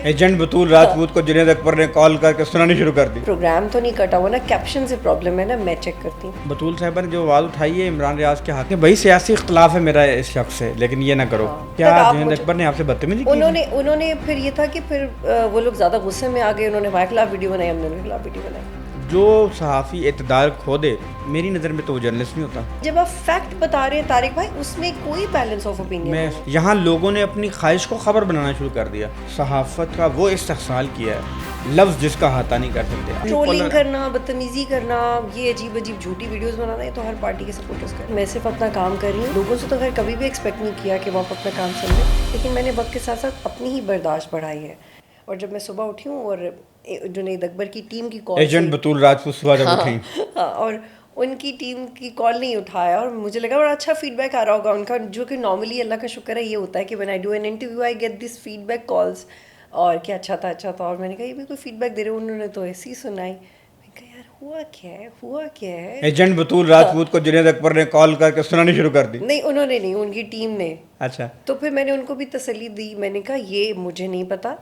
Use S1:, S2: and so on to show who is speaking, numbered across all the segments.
S1: Agent بطول Rajput کو جنید اکبر نے کال کر کے سنانی شروع کر دی.
S2: پروگرام تو نہیں کٹا ہوا نا, کیپشن سے پرابلم ہے نا, میں چیک کرتی ہوں.
S1: بطول صاحبہ نے جو آواز اٹھائی ہے عمران ریاض کے حق میں, بھائی سیاسی اختلاف ہے میرا اس شخص سے, لیکن یہ نہ کرو. کیا جنید اکبر نے آپ سے بدتمیزی کی؟
S2: انہوں نے پھر یہ تھا کہ پھر وہ لوگ زیادہ غصے میں آ گئے, انہوں نے ہمارے خلاف ویڈیو بنائی, ہم نے ان کے خلاف ویڈیو بنائی.
S1: جو صحافی اعتدال کھو دے میری نظر میں تو وہ جرنلسٹ نہیں ہوتا.
S2: جب آپ فیکٹ بتا رہے ہیں طارق بھائی, اس میں کوئی بیلنس آف اوپینین
S1: میں یہاں لوگوں نے اپنی خواہش کو خبر بنانا شروع کر دیا. صحافت کا وہ استحصال کیا ہے لفظ جس کا احاطہ نہیں کر سکتے.
S2: ٹرولنگ کرنا, بدتمیزی کرنا, یہ عجیب عجیب جھوٹی ویڈیوز بنانا, یہ تو ہر پارٹی کے سپورٹرز کریں. میں صرف اپنا کام کر رہی ہوں, لوگوں سے تو خیر کبھی بھی ایکسپیکٹ نہیں کیا کہ وہ اپنا کام سمجھیں, لیکن میں نے وقت کے ساتھ ساتھ اپنی ہی برداشت بڑھائی ہے. اور جب میں صبح اٹھی ہوں اور جنید اکبر کی ٹیم کی کال,
S1: ایجنٹ بطول راجپوت صبح جب اٹھیں
S2: اور ان کی ٹیم کی کال نہیں اٹھایا, اور مجھے لگا بڑا اچھا فیڈ بیک آ رہا ہوگا ان کا, جو کہ نارملی اللہ کا شکر ہے یہ ہوتا ہے کہ when I do an interview I get this feedback calls, اور کہ اچھا تھا. اور میں نے کہا یہ بھی کوئی فیڈ بیک دے رہے, انہوں نے تو ایسی ہی سنائی. میں کہا یار ہوا کیا ہے.
S1: ایجنٹ بطول راجپوت کو جنید اکبر نے کال کر کے سنانی شروع کر دی.
S2: نہیں, انہوں نے نہیں, ان کی ٹیم نے.
S1: اچھا.
S2: تو پھر میں نے ان کو بھی تسلی دی, میں نے کہا یہ مجھے نہیں پتا,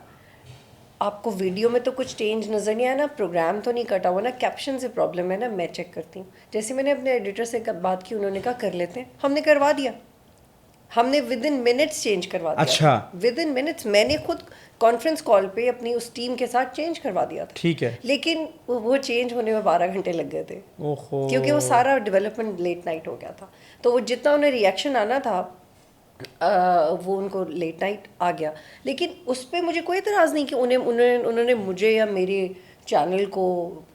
S2: آپ کو ویڈیو میں تو کچھ چینج نظر نہیں آیا نا, پروگرام تو نہیں کٹا ہوا نا, کیپشن سے پرابلم ہے نا, میں چیک کرتی ہوں. جیسے میں نے اپنے ایڈیٹر سے بات کی, انہوں نے کہا کر لیتے ہیں, ہم نے کروا دیا, ہم نے ود ان منٹس چینج کروا دیا.
S1: اچھا.
S2: ود ان منٹس میں نے خود کانفرنس کال پہ اپنی اس ٹیم کے ساتھ چینج کروا دیا تھا.
S1: ٹھیک ہے.
S2: لیکن وہ چینج ہونے میں 12 گھنٹے لگ گئے تھے, کیونکہ وہ سارا ڈیولپمنٹ لیٹ نائٹ ہو گیا تھا. تو وہ جتنا انہیں ریئیکشن آنا تھا وہ ان کو لیٹ نائٹ آ گیا. لیکن اس پہ مجھے کوئی اعتراض نہیں کہ انہوں نے مجھے یا میرے چینل کو.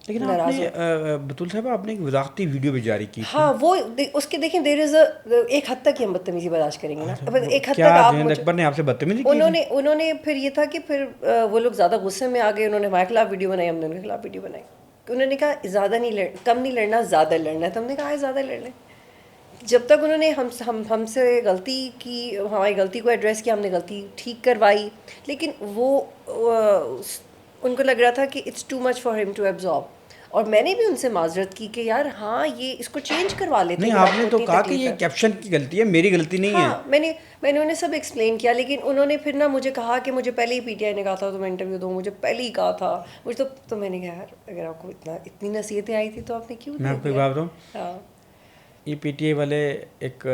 S1: لیکن آپ نے بطول صاحب آپ نے ایک وضاحتی ویڈیو بھی جاری کی.
S2: ہاں, وہ اس کے دیکھیں دیر از ایک حد تک ہی ہم بدتمیزی برداشت کریں گے نا, ایک حد تک.
S1: کیا جنید اکبر نے آپ سے بدتمیزی کی؟
S2: انہوں نے پھر یہ تھا کہ پھر وہ لوگ زیادہ غصے میں آ گئے, انہوں نے ہمارے خلاف ویڈیو بنائی, ہم نے ان کے خلاف ویڈیو بنائی. انہوں نے کہا زیادہ نہیں کم نہیں لڑنا, زیادہ لڑنا ہے. تو ہم نے کہا زیادہ لڑ لیں. جب تک انہوں نے ہم سے غلطی کی, ہماری غلطی کو ایڈریس کیا, ہم نے غلطی ٹھیک کروائی, لیکن وہ ان کو لگ رہا تھا کہ اٹس ٹو مچ فار ہم ٹو ایبزارب. اور میں نے بھی ان سے معذرت کی کہ یار ہاں یہ اس کو چینج کروا لیتے.
S1: نہیں, آپ نے تو کہا کہ یہ کیپشن کی غلطی ہے, میری غلطی نہیں ہے.
S2: ہاں, میں نے انہیں سب ایکسپلین کیا, لیکن انہوں نے پھر نا مجھے کہا کہ مجھے پہلے ہی پی ٹی آئی نے کہا تھا تو میں انٹرویو دوں, مجھے پہلے ہی کہا تھا. مجھے تو میں نے کہا یار اگر آپ کو اتنی نصیحتیں آئی تھی تو آپ نے کیوں.
S1: میں آپ کو ایک بات بتاؤں, یہ پی ٹی آئی والے ایک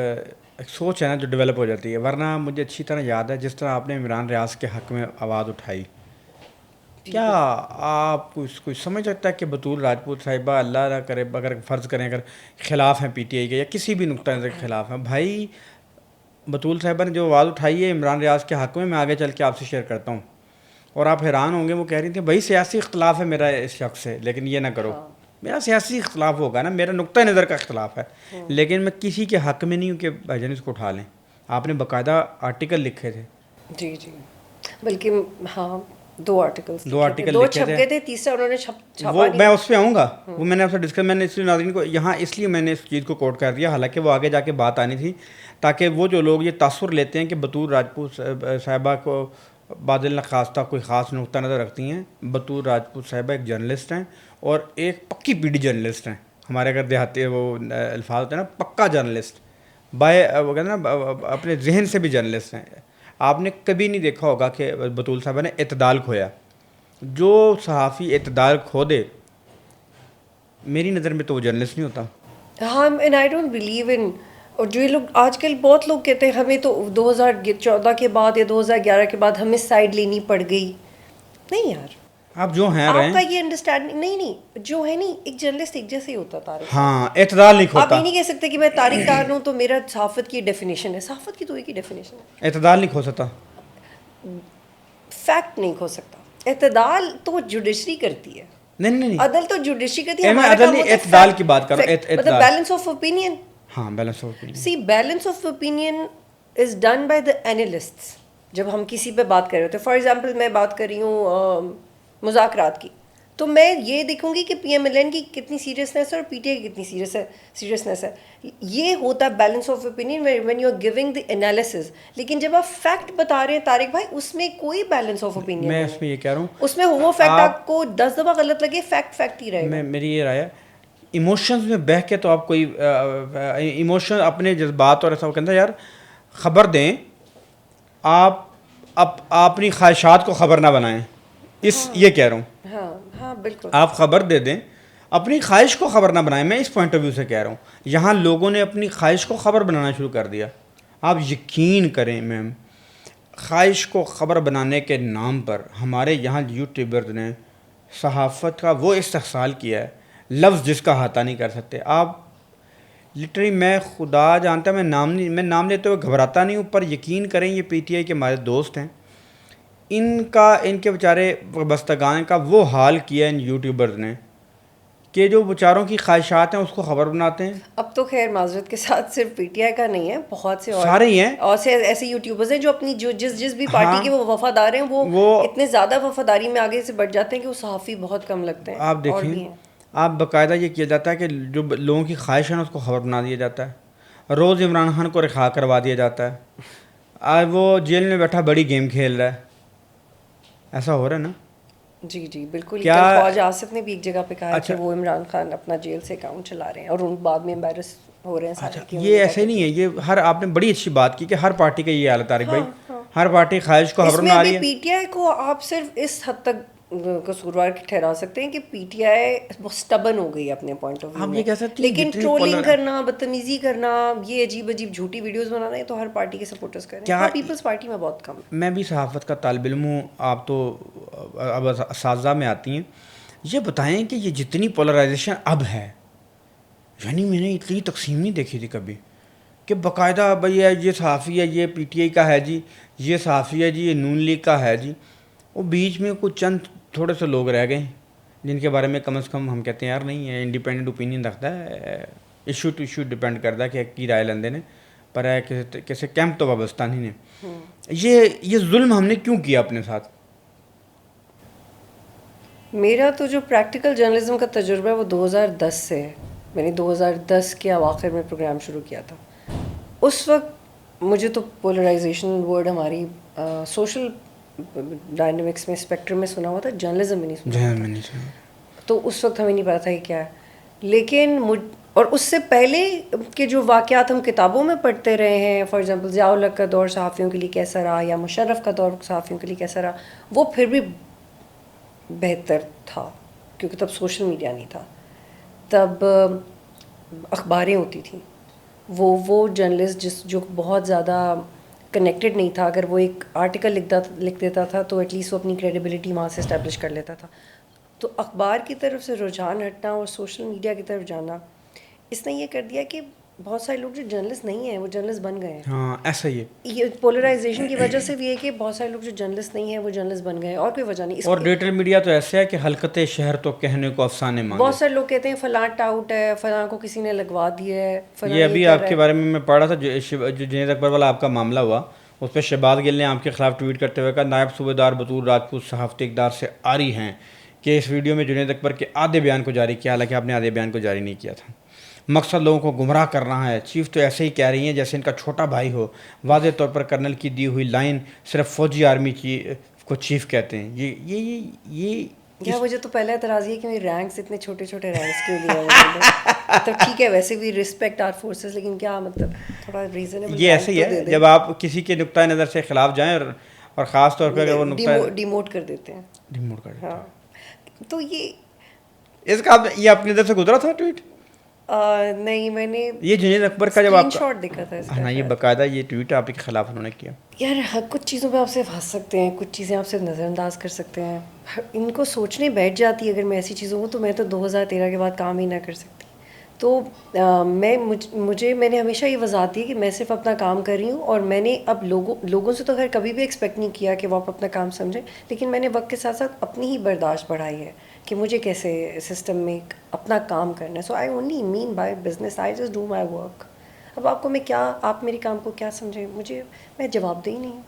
S1: سوچ ہے نا جو ڈیولپ ہو جاتی ہے. ورنہ مجھے اچھی طرح یاد ہے جس طرح آپ نے عمران ریاض کے حق میں آواز اٹھائی, کیا آپ کوئی سمجھ سکتا ہے کہ بطول راجپوت صاحبہ اللہ نہ کرے اگر فرض کریں اگر خلاف ہیں پی ٹی آئی کے یا کسی بھی نقطہ نظر کے خلاف ہیں, بھائی بطول صاحبہ نے جو آواز اٹھائی ہے عمران ریاض کے حق میں آگے چل کے آپ سے شیئر کرتا ہوں, اور آپ حیران ہوں گے. وہ کہہ رہی تھیں بھائی سیاسی اختلاف ہے میرا اس شخص سے, لیکن یہ نہ کرو. میرا سیاسی اختلاف ہوگا نا, میرا نقطہ نظر کا اختلاف ہے, لیکن میں کسی کے حق میں نہیں ہوں کہ بھائی جان اس کو اٹھا لیں. آپ نے باقاعدہ آرٹیکل لکھے تھے.
S2: جی, بلکہ ہاں 2 آرٹیکل
S1: لکھے
S2: چھپ گئے تھے, تیسرا انہوں نے چھاپا.
S1: وہ میں اس پہ آؤں گا, وہ میں نے آپ سے ڈسکس, میں نے اس لیے ناظرین کو یہاں اس لیے میں نے اس چیز کو کوٹ کر دیا, حالانکہ وہ آگے جا کے بات آنی تھی, تاکہ وہ جو لوگ یہ تاثر لیتے ہیں کہ بطول راجپوت صاحبہ کو بادل نخواستہ کوئی خاص نقطہ نظر رکھتی ہیں. بطول راجپوت صاحبہ ایک جرنلسٹ ہیں, اور ایک پکی پی ڈی جرنلسٹ ہیں. ہمارے اگر دیہاتی وہ الفاظ ہوتے ہیں نا, پکا جرنلسٹ, وہ کہتے ہیں نا اپنے ذہن سے بھی جرنلسٹ ہیں. آپ نے کبھی نہیں دیکھا ہوگا کہ بطول صاحبہ نے اعتدال کھویا. جو صحافی اعتدال کھو دے میری نظر میں تو وہ جرنلسٹ نہیں ہوتا.
S2: ہاں, and I don't believe in, اور جو یہ لوگ آج کل بہت لوگ کہتے ہیں ہمیں تو 2014 کے بعد یا 2011 کے بعد ہمیں سائڈ لینی پڑ گئی. نہیں یار,
S1: آپ جو ہیں
S2: آپ کا یہ انڈرسٹینڈنگ نہیں, جو ہے نہیں, ایک جرنلسٹ ایک جیسے ہی ہوتا. طارق
S1: ہاں, اعتدال نہیں کھوتا.
S2: آپ یہ نہیں کہہ سکتے کہ میں طارق طاہر ہوں تو میرا صحافت کی ڈیفینیشن ہے. صحافت کی تو ایک ہی ڈیفینیشن ہے,
S1: اعتدال نہیں کھو سکتا,
S2: فیکٹ نہیں کھو سکتا. اعتدال تو جوڈیشری کرتی ہے.
S1: نہیں,
S2: عدل تو جوڈیشری کرتی ہے.
S1: اعتدال کی بات کرو,
S2: مطلب بیلنس آف اوپینین.
S1: ہاں, balance of opinion.
S2: See, balance of opinion is done by the analysts. جب ہم کسی پہ بات کر رہے ہوتے ہیں, فار ایگزامپل میں بات کر رہی ہوں مذاکرات کی, تو میں یہ دیکھوں گی کہ پی ایم ایل این کی کتنی سیریسنیس ہے اور پی ٹی آئی کی کتنی سیریسنیس ہے. یہ ہوتا ہے balance of opinion when you are giving the analysis. لیکن جب آپ فیکٹ بتا رہے ہیں طارق بھائی, اس میں کوئی بیلنس آف اوپینین
S1: میں اس میں یہ کہہ رہا ہوں,
S2: اس میں وہ فیکٹ آپ کو 10 دفعہ غلط لگے, فیکٹ ہی رہے گا.
S1: میری یہ رائے ہے, ایموشنز میں بہہ کے تو آپ کوئی ایموشن اپنے جذبات اور ایسا کہتا ہے یار خبر دیں, آپ آپ اپنی خواہشات کو خبر نہ بنائیں، یہ کہہ رہا ہوں.
S2: ہاں ہاں بالکل.
S1: آپ خبر دے دیں، اپنی خواہش کو خبر نہ بنائیں. میں اس پوائنٹ آف ویو سے کہہ رہا ہوں. یہاں لوگوں نے اپنی خواہش کو خبر بنانا شروع کر دیا. آپ یقین کریں میم، خواہش کو خبر بنانے کے نام پر ہمارے یہاں یوٹیوبرز نے صحافت کا وہ استحصال کیا ہے، لفظ جس کا احاطہ نہیں کر سکتے. آپ لٹرلی، میں خدا جانتا ہے، میں نام لیتے ہوئے گھبراتا نہیں ہوں، پر یقین کریں یہ پی ٹی آئی کے ہمارے دوست ہیں، ان کے بیچارے بستگان کا وہ حال کیا ان یوٹیوبرز نے کہ جو بیچاروں کی خواہشات ہیں اس کو خبر بناتے ہیں.
S2: اب تو خیر معذرت کے ساتھ صرف پی ٹی آئی کا نہیں ہے، بہت سے
S1: سارے ہی ہیں،
S2: اور سے ایسے یوٹیوبرز ہیں جو اپنی جس بھی پارٹی کے وہ وفادار ہیں، وہ اتنے زیادہ وفاداری میں آگے سے بڑھ جاتے ہیں کہ وہ صحافی بہت کم لگتے ہیں.
S1: آپ دیکھیں، آپ باقاعدہ یہ کیا جاتا ہے کہ جو لوگوں کی خواہش ہے نا اس کو خبر بنا دیا جاتا ہے. روز عمران خان کو رخا کروا دیا جاتا ہے. آج وہ جیل میں بیٹھا بڑی گیم کھیل رہا ہے. ایسا ہو رہا ہے نا؟
S2: جی جی بالکل. خواجہ آصف نے بھی ایک جگہ پہ کہا کہ وہ عمران خان اپنا جیل سے اکاؤنٹ چلا رہے ہیں اور ان بعد میں امبیرس ہو رہے ہیں سارے.
S1: یہ ایسے نہیں ہے، یہ آپ نے بڑی اچھی بات کی کہ ہر پارٹی کا یہ حال ہے طارق بھائی، ہر پارٹی خواہش کو خبر بنا رہی ہے.
S2: پی ٹی آئی کو آپ صرف اس حد تک قصوروار ٹھہرا سکتے ہیں کہ پی ٹی آئی اسٹبن ہو گئی اپنے پوائنٹ آف ویو میں، لیکن ٹرولنگ کرنا، بدتمیزی کرنا، یہ عجیب عجیب جھوٹی ویڈیوز بنانا، یہ تو ہر پارٹی کے سپورٹرز کر رہے ہیں. پیپلز پارٹی میں بہت کم.
S1: میں بھی صحافت کا طالب علم ہوں، آپ تو اب اساتذہ میں آتی ہیں. یہ بتائیں کہ یہ جتنی پولرائزیشن اب ہے، یعنی میں نے اتنی تقسیم نہیں دیکھی تھی کبھی کہ باقاعدہ بھائی یہ صحافی ہے، یہ پی ٹی آئی کا ہے جی، یہ صحافی ہے جی، یہ نون لیگ کا ہے جی. وہ بیچ میں کچھ چند تھوڑے سے لوگ رہ گئے جن کے بارے میں کم از کم ہم کہتے ہیں یار نہیں ہے، انڈیپینڈنٹ اوپینین رکھتا ہے، ایشو ٹو ایشو ڈپینڈ کرتا ہے کہ کی رائے لیندے نے، پر ہے کسی کیمپ تو وابستہ نہیں نے. یہ ظلم ہم نے کیوں کیا اپنے ساتھ؟
S2: میرا تو جو پریکٹیکل جرنلزم کا تجربہ ہے وہ 2010 سے ہے. میں نے 2010 کے اواخر میں پروگرام شروع کیا تھا. اس وقت مجھے تو پولرائزیشن ورڈ ہماری سوشل ڈائنامکس میں اسپیکٹرم میں سنا ہوا تھا، جرنلزم میں نہیں سنا. تو اس وقت ہمیں نہیں پتا تھا کہ کیا ہے. لیکن اور اس سے پہلے کے جو واقعات ہم کتابوں میں پڑھتے رہے ہیں، فار ایگزامپل ضیاء الحق کا دور صحافیوں کے لیے کیسا رہا، یا مشرف کا دور صحافیوں کے لیے کیسا رہا، وہ پھر بھی بہتر تھا کیونکہ تب سوشل میڈیا نہیں تھا. تب اخباریں ہوتی تھیں. وہ جرنلسٹ جو بہت زیادہ کنیکٹڈ نہیں تھا، اگر وہ ایک آرٹیکل لکھ دیتا تھا تو ایٹ لیسٹ وہ اپنی کریڈیبلٹی وہاں سے اسٹیبلش کر لیتا تھا. تو اخبار کی طرف سے رجحان ہٹنا اور سوشل میڈیا کی طرف جانا، اس نے یہ کر دیا کہ بہت سارے لوگ جو جرنلسٹ نہیں ہیں وہ جرنلسٹ بن گئے ہیں.
S1: ہاں ایسا ہی ہے.
S2: یہ پولرائزیشن کی وجہ سے بھی ہے کہ بہت سارے لوگ جو جرنلسٹ نہیں ہیں وہ جرنلسٹ بن گئے ہیں، اور کوئی وجہ نہیں.
S1: اور ڈیجیٹل میڈیا تو ایسا ہے کہ حلقت شہر تو کہنے کو افسانے مانگے.
S2: بہت سارے لوگ کہتے ہیں فلاں ٹاؤٹ ہے، فلاں کو کسی نے لگوا دیا ہے.
S1: یہ ابھی آپ کے بارے میں پڑھ رہا تھا، جو جنید اکبر والا آپ کا معاملہ ہوا، اس پہ شہباز گل نے آپ کے خلاف ٹویٹ کرتے ہوئے کہا نائب صوبے دار بطور راجپوت صحافتی اقدار سے آری ہیں کہ اس ویڈیو میں جنید اکبر کے آدھے بیان کو جاری کیا، حالانکہ آپ نے آدھے بیان کو جاری نہیں کیا تھا. مقصد لوگوں کو گمراہ کرنا ہے. چیف تو ایسے ہی کہہ رہی ہیں جیسے ان کا چھوٹا بھائی ہو. واضح طور پر کرنل کی دی ہوئی لائن صرف فوجی آرمی کو چیف کہتے ہیں. یہ
S2: مجھے تو پہلا اعتراض یہ کہ میرے رینکس اتنے چھوٹے چھوٹے رینکس کیوں لیے ہیں. تو ٹھیک ہے ویسے بھی رسپیکٹ آر فورسز، لیکن کیا مطلب تھوڑا ریزنیبل.
S1: یہ ایسے ہی ہے جب آپ کسی کے نقطۂ نظر سے خلاف جائیں اور خاص طور پہ اگر وہ
S2: ڈیموٹ کر دیتے ہیں. ہاں تو یہ
S1: اس کا یہ اپنی نظر سے گزرا تھا ٹویٹ؟
S2: نہیں، میں نے
S1: یہ جنید اکبر کا جب آپ
S2: شاٹ دیکھا تھا.
S1: ہاں یہ باقاعدہ یہ ٹویٹ آپ کے خلاف انہوں نے کیا.
S2: یار کچھ چیزوں پہ آپ صرف ہنس سکتے ہیں، کچھ چیزیں آپ صرف نظر انداز کر سکتے ہیں. ان کو سوچنے بیٹھ جاتی اگر میں ایسی چیزوں کو، تو میں تو 2013 کے بعد کام ہی نہ کر سکتی. تو میں نے ہمیشہ یہ وضاحت دی کہ میں صرف اپنا کام کر رہی ہوں، اور میں نے اب لوگوں سے تو خیر کبھی بھی ایکسپیکٹ نہیں کیا کہ وہ آپ اپنا کام سمجھیں، لیکن میں نے وقت کے ساتھ ساتھ اپنی ہی برداشت بڑھائی ہے کہ مجھے کیسے سسٹم میں اپنا کام کرنا ہے. So I only mean by business I just do my work. اب آپ میرے کام کو کیا سمجھیں، میں جواب دہ ہی نہیں ہوں.